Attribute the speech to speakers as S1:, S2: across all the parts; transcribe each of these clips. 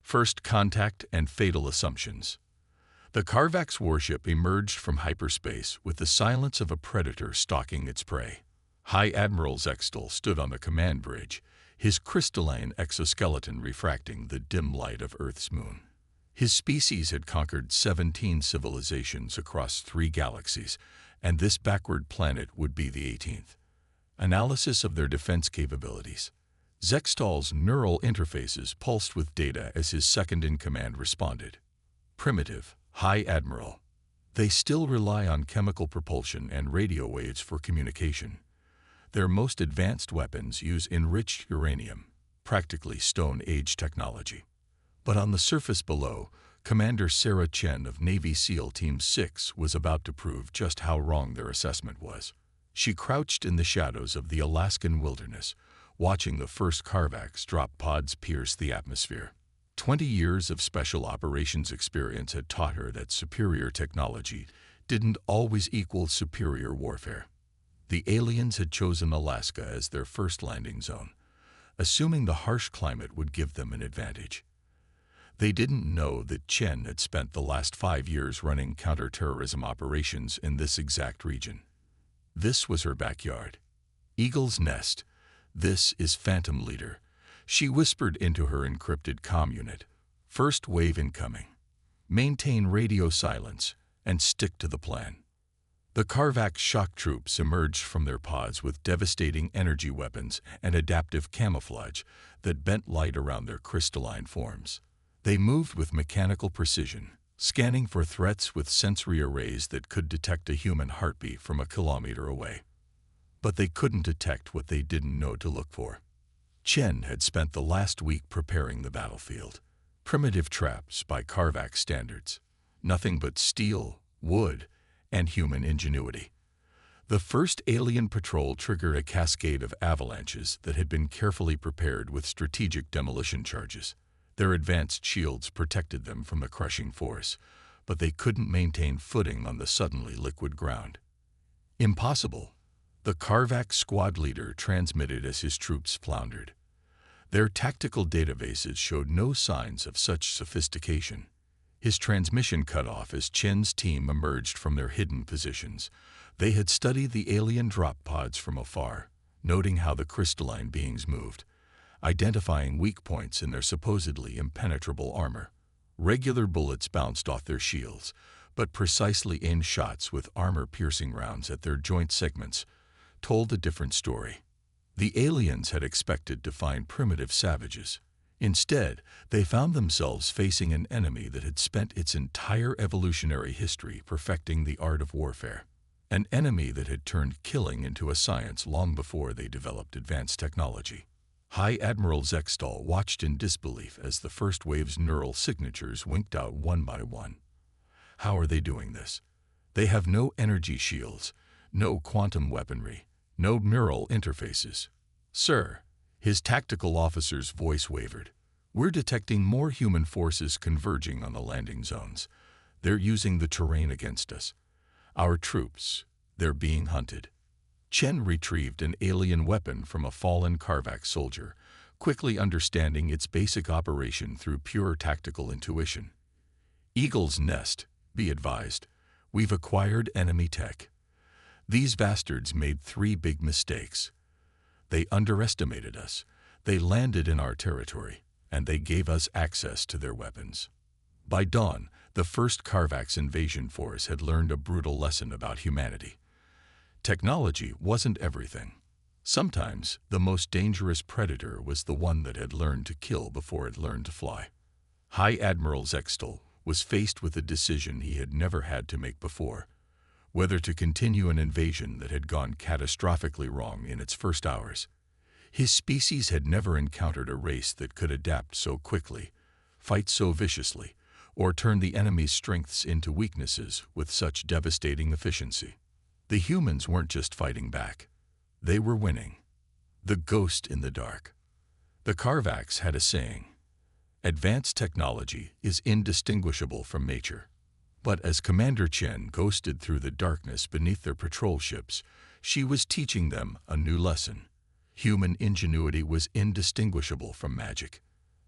S1: First Contact and Fatal Assumptions. The Carvax warship emerged from hyperspace with the silence of a predator stalking its prey. High Admiral Zextal stood on the command bridge, his crystalline exoskeleton refracting the dim light of Earth's moon. His species had conquered 17 civilizations across 3 galaxies, and this backward planet would be the 18th. Analysis of their defense capabilities. Zextal's neural interfaces pulsed with data as his second-in-command responded. Primitive, High Admiral. They still rely on chemical propulsion and radio waves for communication. Their most advanced weapons use enriched uranium, practically Stone Age technology. But on the surface below, Commander Sarah Chen of Navy SEAL Team 6 was about to prove just how wrong their assessment was. She crouched in the shadows of the Alaskan wilderness, watching the first Carvax drop pods pierce the atmosphere. 20 years of special operations experience had taught her that superior technology didn't always equal superior warfare. The aliens had chosen Alaska as their first landing zone, assuming the harsh climate would give them an advantage. They didn't know that Chen had spent the last 5 years running counterterrorism operations in this exact region. This was her backyard. Eagle's Nest. This is Phantom Leader. She whispered into her encrypted comm unit. First wave incoming. Maintain radio silence and stick to the plan. The Carvax shock troops emerged from their pods with devastating energy weapons and adaptive camouflage that bent light around their crystalline forms. They moved with mechanical precision, scanning for threats with sensory arrays that could detect a human heartbeat from a kilometer away. But they couldn't detect what they didn't know to look for. Chen had spent the last week preparing the battlefield. Primitive traps by Carvax standards. Nothing but steel, wood, and human ingenuity. The first alien patrol triggered a cascade of avalanches that had been carefully prepared with strategic demolition charges. Their advanced shields protected them from the crushing force, but they couldn't maintain footing on the suddenly liquid ground. Impossible. The Carvax squad leader transmitted as his troops floundered. Their tactical databases showed no signs of such sophistication. His transmission cut off as Chen's team emerged from their hidden positions. They had studied the alien drop pods from afar, noting how the crystalline beings moved, identifying weak points in their supposedly impenetrable armor. Regular bullets bounced off their shields, but precisely aimed shots with armor-piercing rounds at their joint segments told a different story. The aliens had expected to find primitive savages. Instead, they found themselves facing an enemy that had spent its entire evolutionary history perfecting the art of warfare. An enemy that had turned killing into a science long before they developed advanced technology. High Admiral Zextal watched in disbelief as the first wave's neural signatures winked out one by one. How are they doing this? They have no energy shields, no quantum weaponry, no neural interfaces. Sir, his tactical officer's voice wavered. We're detecting more human forces converging on the landing zones. They're using the terrain against us. Our troops, they're being hunted. Chen retrieved an alien weapon from a fallen Carvax soldier, quickly understanding its basic operation through pure tactical intuition. Eagle's Nest, be advised, we've acquired enemy tech. These bastards made 3 big mistakes. They underestimated us, they landed in our territory, and they gave us access to their weapons. By dawn, the first Carvax invasion force had learned a brutal lesson about humanity. Technology wasn't everything. Sometimes, the most dangerous predator was the one that had learned to kill before it learned to fly. High Admiral Zextal was faced with a decision he had never had to make before: whether to continue an invasion that had gone catastrophically wrong in its first hours. His species had never encountered a race that could adapt so quickly, fight so viciously, or turn the enemy's strengths into weaknesses with such devastating efficiency. The humans weren't just fighting back. They were winning. The ghost in the dark. The Carvax had a saying: advanced technology is indistinguishable from nature. But as Commander Chen ghosted through the darkness beneath their patrol ships, she was teaching them a new lesson. Human ingenuity was indistinguishable from magic.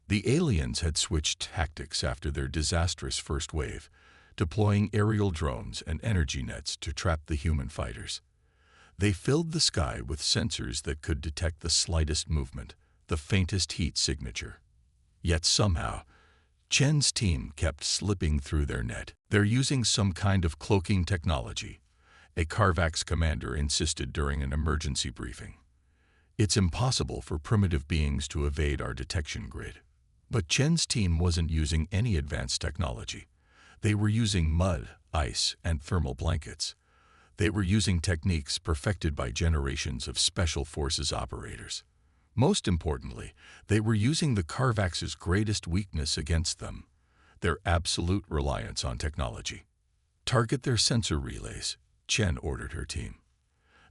S1: The aliens had switched tactics after their disastrous first wave, deploying aerial drones and energy nets to trap the human fighters. They filled the sky with sensors that could detect the slightest movement, the faintest heat signature. Yet somehow, Chen's team kept slipping through their net. "They're using some kind of cloaking technology," a Carvax commander insisted during an emergency briefing. "It's impossible for primitive beings to evade our detection grid." But Chen's team wasn't using any advanced technology. They were using mud, ice, and thermal blankets. They were using techniques perfected by generations of special forces operators. Most importantly, they were using the Carvax's greatest weakness against them: their absolute reliance on technology. "Target their sensor relays," Chen ordered her team.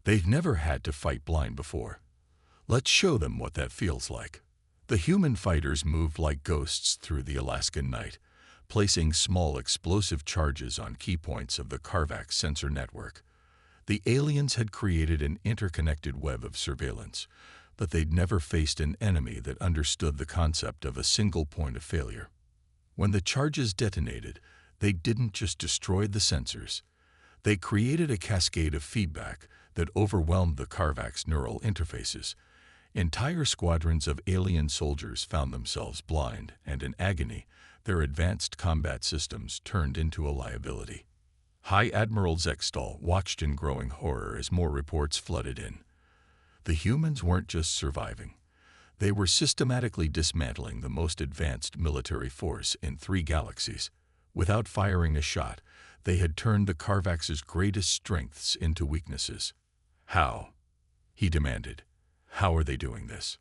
S1: "They've never had to fight blind before. Let's show them what that feels like." The human fighters moved like ghosts through the Alaskan night, placing small explosive charges on key points of the Carvax sensor network. The aliens had created an interconnected web of surveillance, but they'd never faced an enemy that understood the concept of a single point of failure. When the charges detonated, they didn't just destroy the sensors. They created a cascade of feedback that overwhelmed the Carvax neural interfaces. Entire squadrons of alien soldiers found themselves blind, and in agony, their advanced combat systems turned into a liability. High Admiral Zextal watched in growing horror as more reports flooded in. The humans weren't just surviving. They were systematically dismantling the most advanced military force in 3 galaxies. Without firing a shot, they had turned the Carvax's greatest strengths into weaknesses. "How?" he demanded. "How are they doing this?"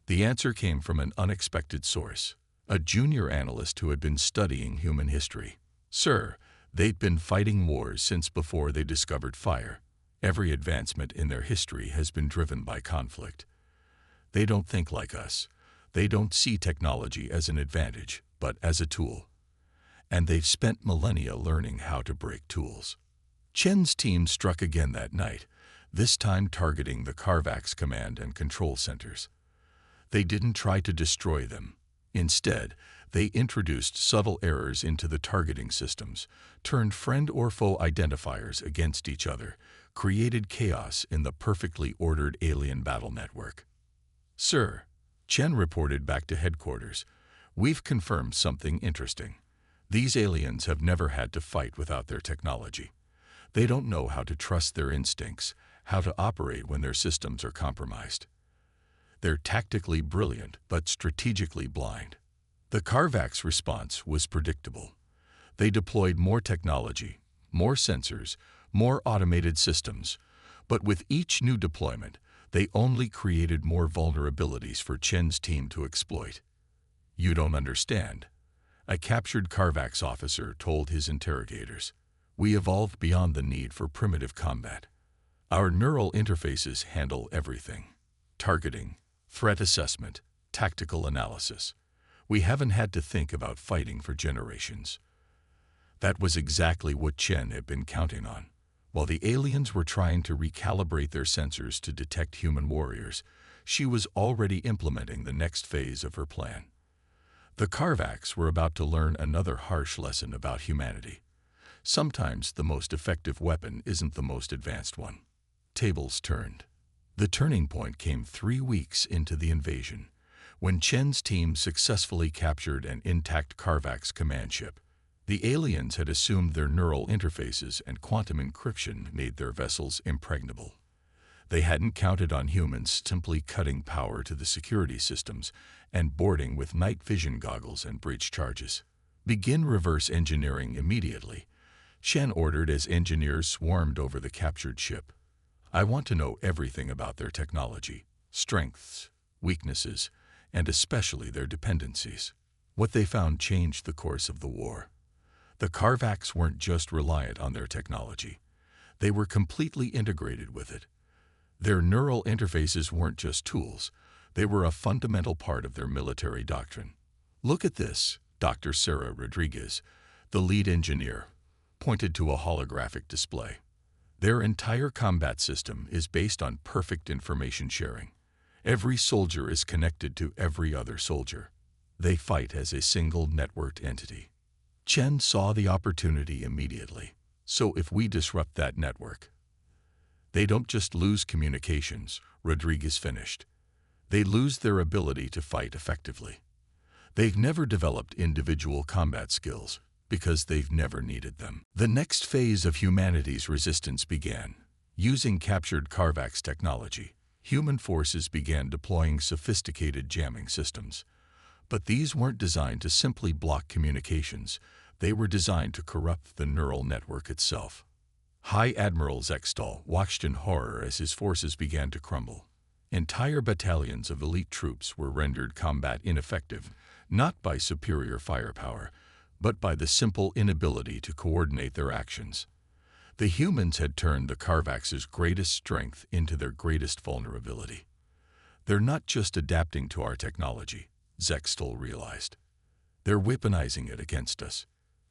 S1: The answer came from an unexpected source, a junior analyst who had been studying human history. "Sir, they'd been fighting wars since before they discovered fire. Every advancement in their history has been driven by conflict. They don't think like us. They don't see technology as an advantage, but as a tool. And they've spent millennia learning how to break tools." Chen's team struck again that night, this time targeting the Carvax command and control centers. They didn't try to destroy them. Instead, they introduced subtle errors into the targeting systems, turned friend or foe identifiers against each other, created chaos in the perfectly ordered alien battle network. "Sir," Chen reported back to headquarters, "we've confirmed something interesting. These aliens have never had to fight without their technology. They don't know how to trust their instincts, how to operate when their systems are compromised. They're tactically brilliant, but strategically blind." The Carvax response was predictable. They deployed more technology, more sensors, more automated systems, but with each new deployment, they only created more vulnerabilities for Chen's team to exploit. "You don't understand," a captured Carvax officer told his interrogators. "We evolved beyond the need for primitive combat. Our neural interfaces handle everything: targeting, threat assessment, tactical analysis. We haven't had to think about fighting for generations." That was exactly what Chen had been counting on. While the aliens were trying to recalibrate their sensors to detect human warriors, she was already implementing the next phase of her plan. The Carvax were about to learn another harsh lesson about humanity. Sometimes the most effective weapon isn't the most advanced one. Tables turned. The turning point came 3 weeks into the invasion, when Chen's team successfully captured an intact Carvax command ship. The aliens had assumed their neural interfaces and quantum encryption made their vessels impregnable. They hadn't counted on humans simply cutting power to the security systems and boarding with night vision goggles and breach charges. "Begin reverse engineering immediately," Chen ordered as engineers swarmed over the captured ship. "I want to know everything about their technology, strengths, weaknesses, and especially their dependencies." What they found changed the course of the war. The Carvax weren't just reliant on their technology. They were completely integrated with it. Their neural interfaces weren't just tools. They were a fundamental part of their military doctrine. "Look at this," Dr. Sarah Rodriguez, the lead engineer, pointed to a holographic display. "Their entire combat system is based on perfect information sharing. Every soldier is connected to every other soldier. They fight as a single networked entity. Chen saw the opportunity immediately. So if we disrupt that network, they don't just lose communications, Rodriguez finished. They lose their ability to fight effectively. They've never developed individual combat skills because they've never needed them. The next phase of humanity's resistance began. Using captured Carvax technology, human forces began deploying sophisticated jamming systems. But these weren't designed to simply block communications. They were designed to corrupt the neural network itself. High Admiral Zextal watched in horror as his forces began to crumble. Entire battalions of elite troops were rendered combat ineffective, not by superior firepower, but by the simple inability to coordinate their actions. The humans had turned the Carvax's greatest strength into their greatest vulnerability. They're not just adapting to our technology, Zextal realized. They're weaponizing it against us.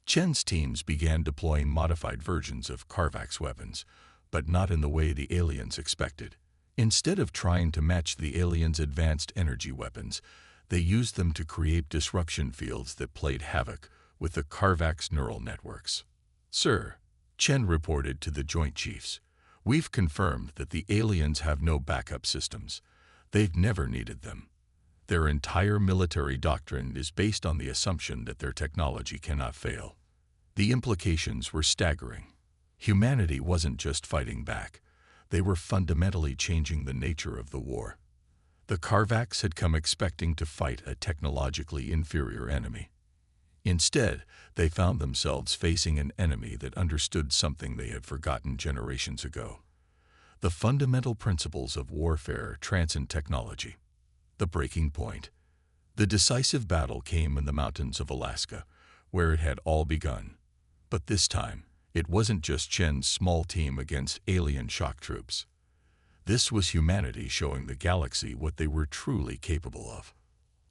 S1: Chen's teams began deploying modified versions of Carvax weapons, but not in the way the aliens expected. Instead of trying to match the aliens' advanced energy weapons, they used them to create disruption fields that played havoc with the Carvax neural networks. Sir, Chen reported to the Joint Chiefs, we've confirmed that the aliens have no backup systems. They've never needed them. Their entire military doctrine is based on the assumption that their technology cannot fail. The implications were staggering. Humanity wasn't just fighting back. They were fundamentally changing the nature of the war. The Carvax had come expecting to fight a technologically inferior enemy. Instead, they found themselves facing an enemy that understood something they had forgotten generations ago. The fundamental principles of warfare transcend technology. The breaking point. The decisive battle came in the mountains of Alaska, where it had all begun. But this time, it wasn't just Chen's small team against alien shock troops. This was humanity showing the galaxy what they were truly capable of.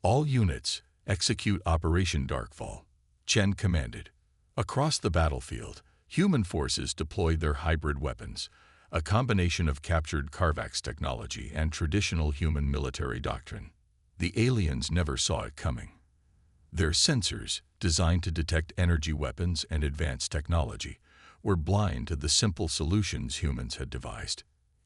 S1: All units, execute Operation Darkfall, Chen commanded. Across the battlefield, human forces deployed their hybrid weapons, a combination of captured Carvax technology and traditional human military doctrine. The aliens never saw it coming. Their sensors, designed to detect energy weapons and advanced technology, were blind to the simple solutions humans had devised.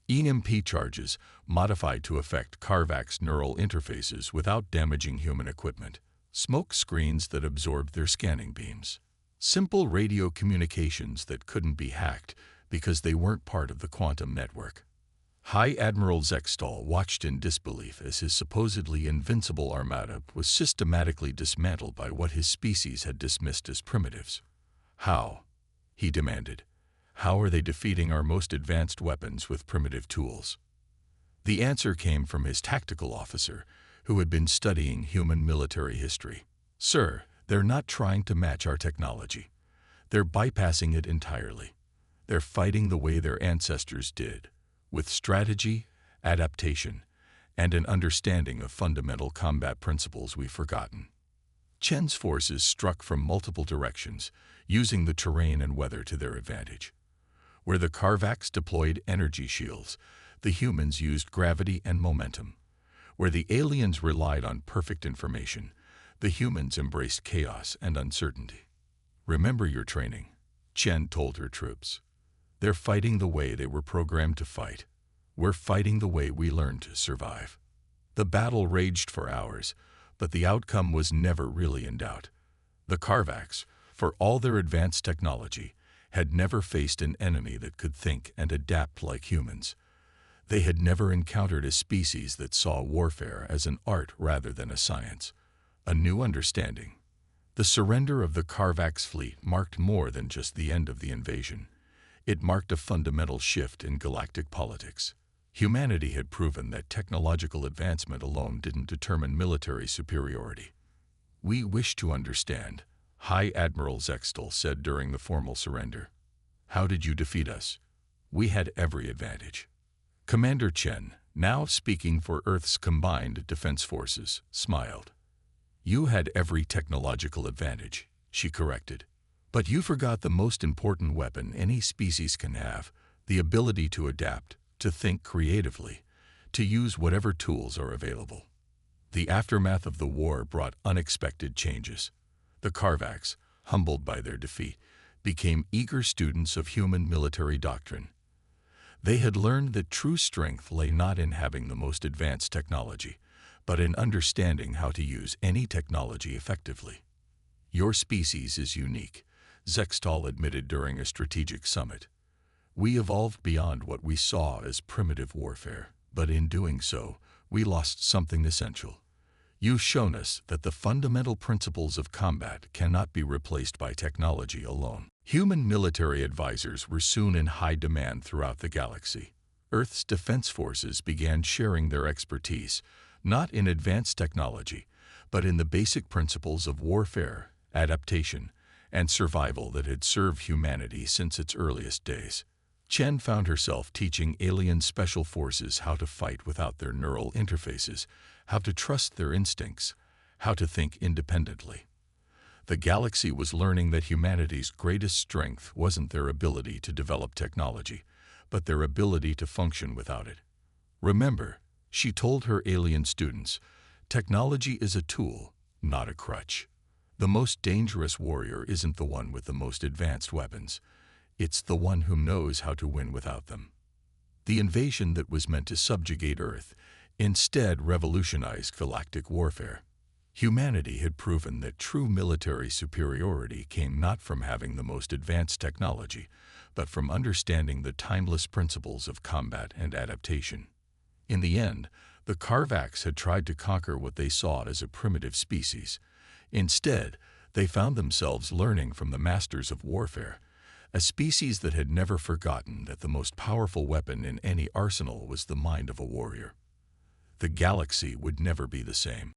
S1: EMP charges, modified to affect Carvax neural interfaces without damaging human equipment. Smoke screens that absorbed their scanning beams. Simple radio communications that couldn't be hacked because they weren't part of the quantum network. High Admiral Zextal watched in disbelief as his supposedly invincible armada was systematically dismantled by what his species had dismissed as primitives. How? He demanded. How are they defeating our most advanced weapons with primitive tools? The answer came from his tactical officer, who had been studying human military history. Sir, they're not trying to match our technology. They're bypassing it entirely. They're fighting the way their ancestors did, with strategy, adaptation, and an understanding of fundamental combat principles we've forgotten. Chen's forces struck from multiple directions, using the terrain and weather to their advantage. Where the Carvax deployed energy shields, the humans used gravity and momentum. Where the aliens relied on perfect information, the humans embraced chaos and uncertainty. Remember your training, Chen told her troops. They're fighting the way they were programmed to fight. We're fighting the way we learned to survive. The battle raged for hours, but the outcome was never really in doubt. The Carvax, for all their advanced technology, had never faced an enemy that could think and adapt like humans. They had never encountered a species that saw warfare as an art rather than a science. A new understanding. The surrender of the Carvax fleet marked more than just the end of the invasion. It marked a fundamental shift in galactic politics. Humanity had proven that technological advancement alone didn't determine military superiority. We wish to understand, High Admiral Zextal said during the formal surrender. How did you defeat us? We had every advantage. Commander Chen, now speaking for Earth's combined defense forces, smiled. You had every technological advantage, she corrected. But you forgot the most important weapon any species can have, the ability to adapt, to think creatively, to use whatever tools are available. The aftermath of the war brought unexpected changes. The Carvacs, humbled by their defeat, became eager students of human military doctrine. They had learned that true strength lay not in having the most advanced technology, but in understanding how to use any technology effectively. "Your species is unique," Zextal admitted during a strategic summit. "We evolved beyond what we saw as primitive warfare, but in doing so, we lost something essential. You've shown us that the fundamental principles of combat cannot be replaced by technology alone." Human military advisors were soon in high demand throughout the galaxy. Earth's defense forces began sharing their expertise, not in advanced technology, but in the basic principles of warfare, adaptation, and survival that had served humanity since its earliest days. Chen found herself teaching alien special forces how to fight without their neural interfaces, how to trust their instincts, how to think independently. The galaxy was learning that humanity's greatest strength wasn't their ability to develop technology, but their ability to function without it. "Remember," she told her alien students, "technology is a tool, not a crutch. The most dangerous warrior isn't the one with the most advanced weapons. It's the one who knows how to win without them." The invasion that was meant to subjugate Earth instead revolutionized galactic warfare. Humanity had proven that true military superiority came not from having the most advanced technology, but from understanding the timeless principles of combat and adaptation. In the end, the Carvacs had tried to conquer what they saw as a primitive species. Instead, they found themselves learning from the masters of warfare, a species that had never forgotten that the most powerful weapon in any arsenal was the mind of a warrior. The galaxy would never be the same.